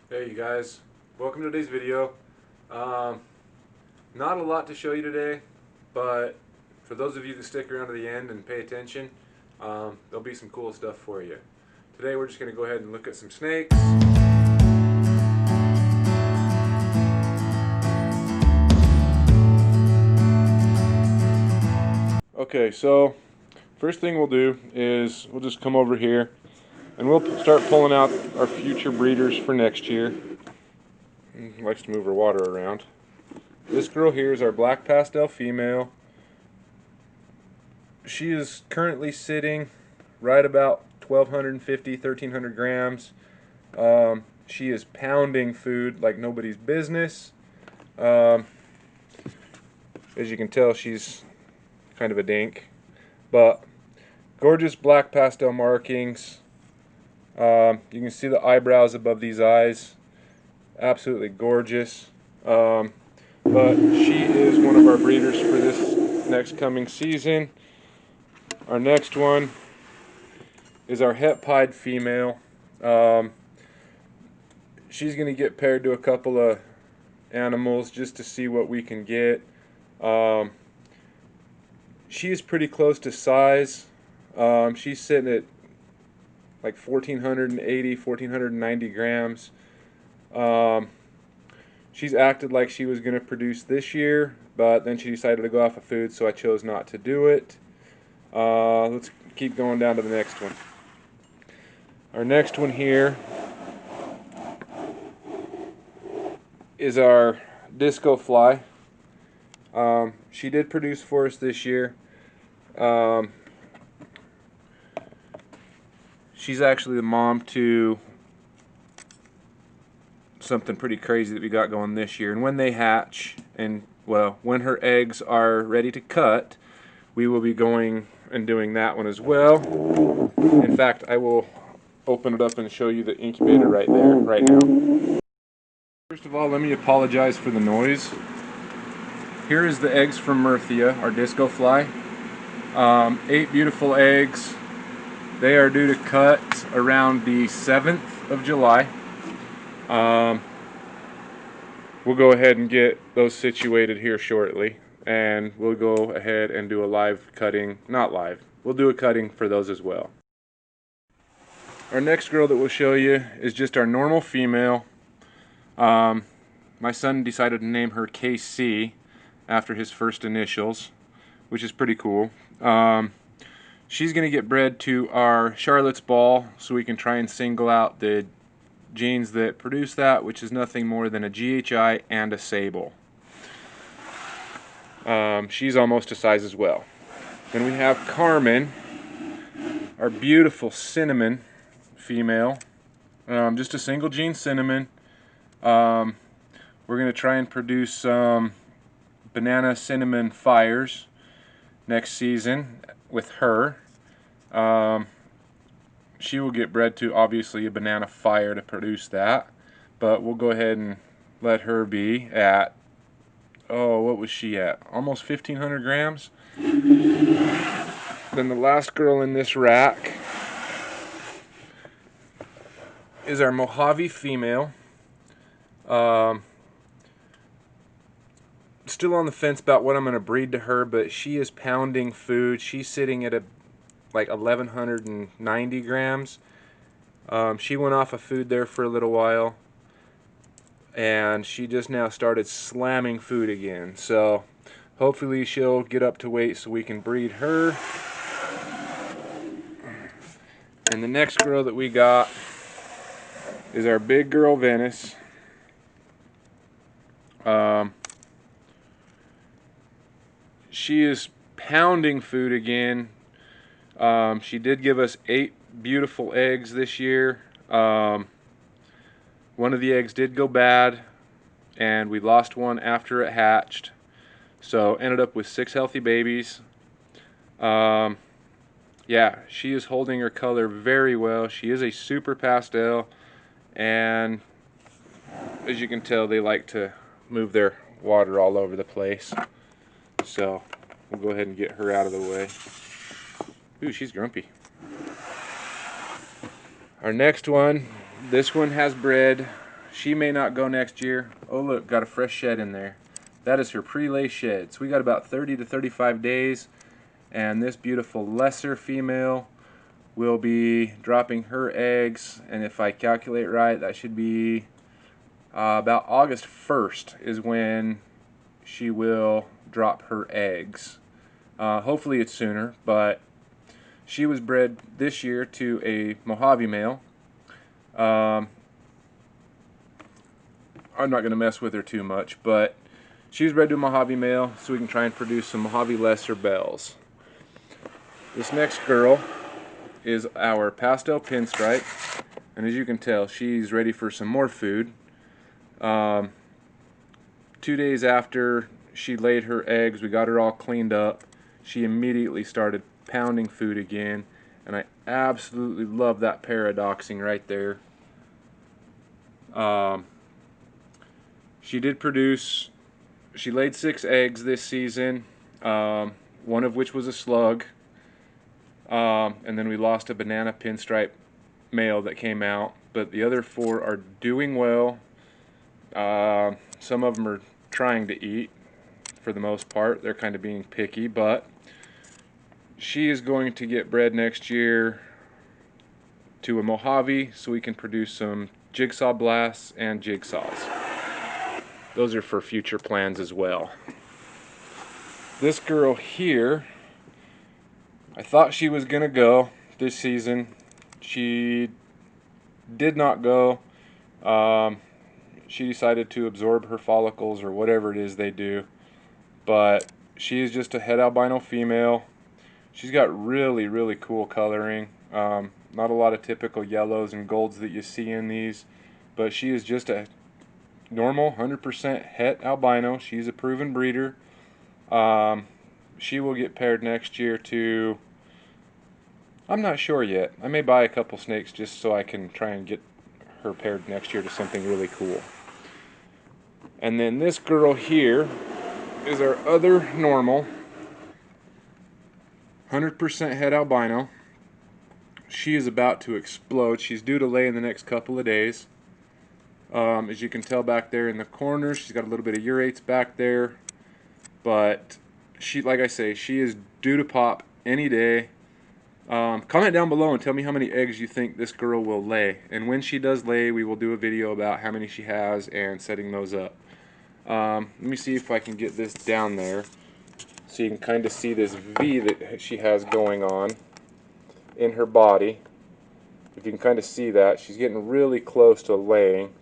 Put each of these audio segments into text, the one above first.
Hey you guys, welcome to today's video. Um, Not a lot to show you today, but for those of you that stick around to the end and pay attention, there'll be some cool stuff for you. Today we're just going to go ahead and look at some snakes. Okay, so first thing we'll do is we'll just come over here and we'll start pulling out our future breeders for next year. Likes to move her water around. This girl here is our black pastel female. She is currently sitting right about 1,250, 1,300 grams. She is pounding food like nobody's business. Um, as you can tell, she's kind of a dink, but gorgeous black pastel markings. You can see the eyebrows above these eyes. Absolutely gorgeous. But she is one of our breeders for this next coming season. Our next one is our het pied female. She's going to get paired to a couple of animals just to see what we can get. She is pretty close to size. She's sitting at like 1,480, 1,490 grams. She's acted like she was going to produce this year, but then she decided to go off of food, so I chose not to do it. Let's keep going down to the next one. Our next one here is our disco fly. She did produce for us this year. She's actually the mom to something pretty crazy that we got going this year. And when they hatch, and well, when her eggs are ready to cut, we will be going and doing that one as well. In fact, I will open it up and show you the incubator right there, right now. First of all, let me apologize for the noise. Here is the eggs from Murthia, our disco fly. 8 beautiful eggs. They are due to cut around the 7th of July. We'll go ahead and get those situated here shortly, and we'll go ahead and do a live cutting. Not live, we'll do a cutting for those as well. Our next girl that we'll show you is just our normal female. My son decided to name her KC after his first initials, which is pretty cool. She's going to get bred to our Charlotte's Ball so we can try and single out the genes that produce that, which is nothing more than a GHI and a Sable. She's almost a size as well. Then we have Carmen, our beautiful cinnamon female. Just a single gene cinnamon. We're going to try and produce some banana cinnamon fires next season with her. She will get bred to obviously a banana fire to produce that, but we'll go ahead and let her be at, oh, what was she at? Almost 1,500 grams. Then the last girl in this rack is our Mojave female. Still on the fence about what I'm going to breed to her, but she is pounding food. She's sitting at like 1,190 grams. She went off of food there for a little while, and she just now started slamming food again. So hopefully she'll get up to weight so we can breed her. And the next girl that we got is our big girl Venice. She is pounding food again. She did give us 8 beautiful eggs this year. One of the eggs did go bad, and we lost one after it hatched. So ended up with 6 healthy babies. Yeah, she is holding her color very well. She is a super pastel, and as you can tell, they like to move their water all over the place. So we'll go ahead and get her out of the way. Ooh, she's grumpy. Our next one, this one has bred. she may not go next year. Oh look, got a fresh shed in there. That is her pre-lay shed. So we got about 30 to 35 days, and this beautiful lesser female will be dropping her eggs, and if I calculate right, that should be about August 1st is when she will drop her eggs. Hopefully it's sooner, but she was bred this year to a Mojave male. I'm not going to mess with her too much, but she's bred to a Mojave male so we can try and produce some Mojave lesser bells. This next girl is our pastel pinstripe, and as you can tell, she's ready for some more food. 2 days after she laid her eggs, we got her all cleaned up. She immediately started pounding food again, and I absolutely love that paradoxing right there. She did produce, she laid 6 eggs this season, one of which was a slug, and then we lost a banana pinstripe male that came out, but the other 4 are doing well. Some of them are trying to eat for the most part. They're kind of being picky, but she is going to get bred next year to a Mojave so we can produce some jigsaw blasts and jigsaws. Those are for future plans as well. This girl here, I thought she was gonna go this season. She did not go. She decided to absorb her follicles or whatever it is they do, but she is just a het albino female. She's got really, really cool coloring. Not a lot of typical yellows and golds that you see in these, but she is just a normal 100% het albino. She's a proven breeder. She will get paired next year to, I'm not sure yet. I may buy a couple snakes just so I can try and get her paired next year to something really cool. And then this girl here is our other normal 100% het albino. She is about to explode. She's due to lay in the next couple of days. As you can tell back there in the corner, she's got a little bit of urates back there, but she, like I say, she is due to pop any day. Comment down below and tell me how many eggs you think this girl will lay, and when she does lay, we will do a video about how many she has and setting those up. Let me see if I can get this down there so you can kind of see this V that she has going on in her body. If you can kind of see that, she's getting really close to laying,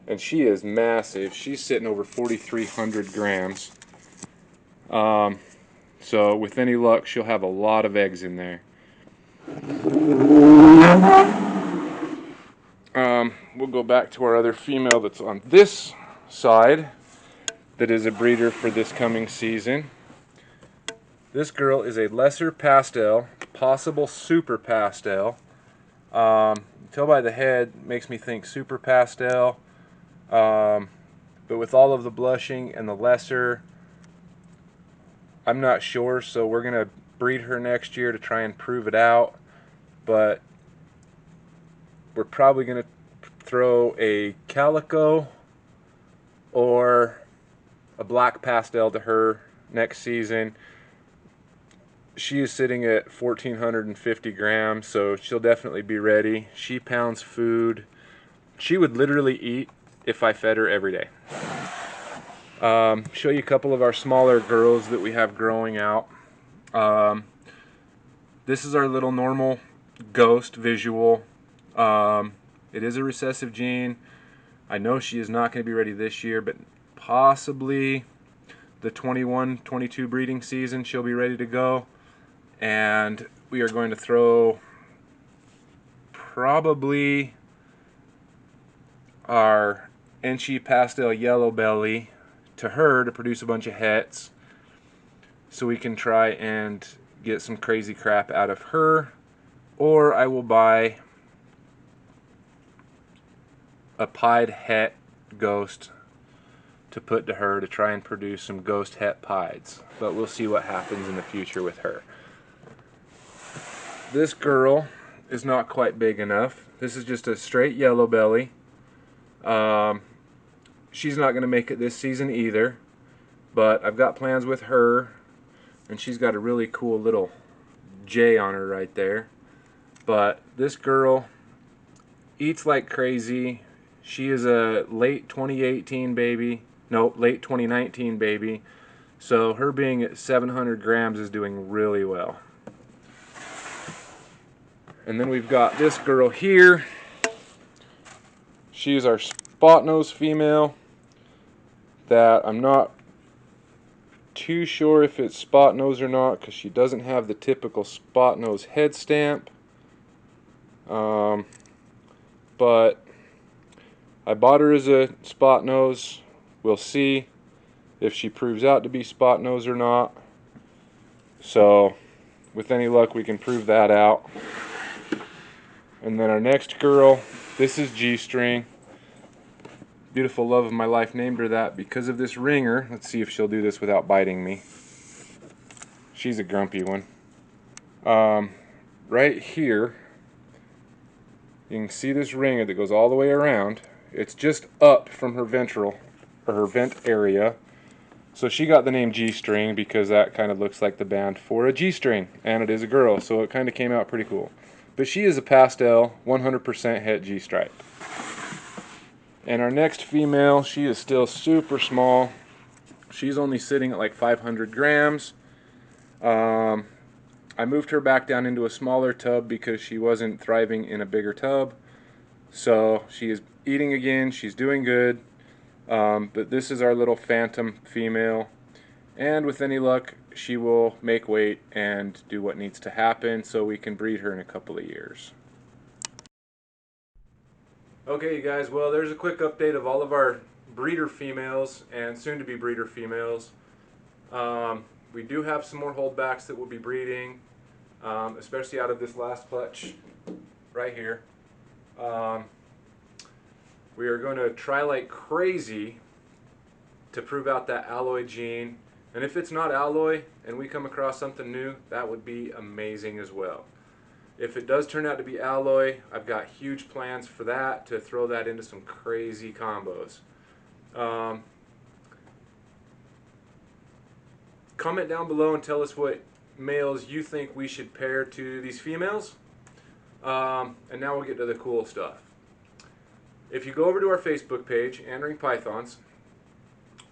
and she is massive. She's sitting over 4,300 grams. So with any luck, she'll have a lot of eggs in there. We'll go back to our other female that's on this side that is a breeder for this coming season. This girl is a lesser pastel, possible super pastel. Tell by the head, makes me think super pastel, but with all of the blushing and the lesser, I'm not sure, so we're gonna breed her next year to try and prove it out, but we're probably gonna throw a calico or a black pastel to her next season. She is sitting at 1,450 grams, so she'll definitely be ready. She pounds food. She would literally eat if I fed her every day. Show you a couple of our smaller girls that we have growing out. This is our little normal ghost visual. It is a recessive gene. I know she is not going to be ready this year, but possibly the 21-22 breeding season she'll be ready to go. And we are going to throw probably our Enchi pastel yellow belly to her to produce a bunch of hets, so we can try and get some crazy crap out of her. Or I will buy a pied het ghost to put to her to try and produce some ghost het pieds, but we'll see what happens in the future with her. This girl is not quite big enough. This is just a straight yellow belly. She's not going to make it this season either, but I've got plans with her, and she's got a really cool little J on her right there. But this girl eats like crazy. She is a late 2018 baby. No, late 2019 baby. So her being at 700 grams is doing really well. And then we've got this girl here. She is our spot nose female that I'm not too sure if it's spot nose or not, because she doesn't have the typical spot nose head stamp. But I bought her as a spot nose. We'll see if she proves out to be spot nose or not. So with any luck we can prove that out. And then our next girl, this is G-string. Beautiful love of my life named her that because of this ringer. Let's see if she'll do this without biting me. She's a grumpy one. Right here, you can see this ringer that goes all the way around. It's just up from her ventral, or her vent area. So she got the name G-string because that kind of looks like the band for a G-string, and it is a girl, so it kind of came out pretty cool. But she is a pastel, 100% het G-stripe. And our next female, she is still super small. She's only sitting at like 500 grams. I moved her back down into a smaller tub because she wasn't thriving in a bigger tub. So she is eating again, she's doing good. But this is our little phantom female. And with any luck, she will make weight and do what needs to happen so we can breed her in a couple of years. Okay, you guys, well, there's a quick update of all of our breeder females and soon-to-be breeder females. We do have some more holdbacks that we'll be breeding, especially out of this last clutch right here. We are going to try like crazy to prove out that alloy gene. And if it's not alloy and we come across something new, that would be amazing as well. If it does turn out to be alloy, I've got huge plans for that, to throw that into some crazy combos. Comment down below and tell us what males you think we should pair to these females. And now we'll get to the cool stuff. If you go over to our Facebook page, Anring Pythons,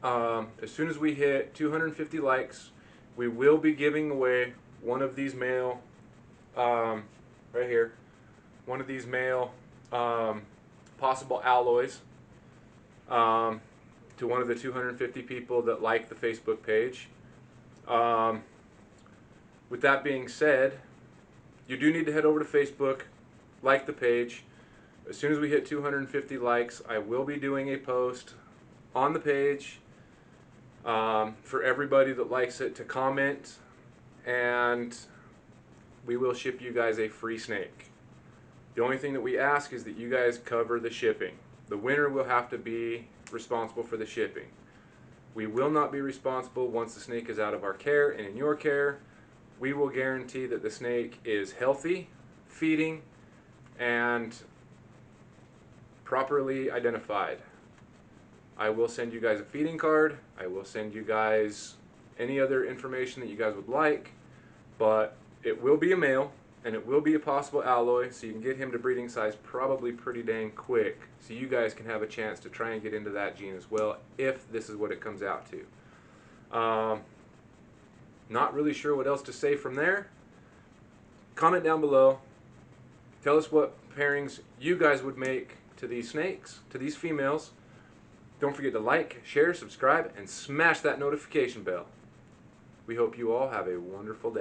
as soon as we hit 250 likes, we will be giving away one of these male, right here, one of these male possible alloys to one of the 250 people that like the Facebook page. With that being said, you do need to head over to Facebook, like the page. As soon as we hit 250 likes, I will be doing a post on the page for everybody that likes it to comment, and we will ship you guys a free snake. The only thing that we ask is that you guys cover the shipping. The winner will have to be responsible for the shipping. We will not be responsible once the snake is out of our care and in your care. We will guarantee that the snake is healthy, feeding, and properly identified. I will send you guys a feeding card. I will send you guys any other information that you guys would like, but it will be a male and it will be a possible alloy, so you can get him to breeding size probably pretty dang quick, so you guys can have a chance to try and get into that gene as well if this is what it comes out to. Not really sure what else to say from there. Comment down below. Tell us what pairings you guys would make to these snakes, to these females. Don't forget to like, share, subscribe, and smash that notification bell. We hope you all have a wonderful day.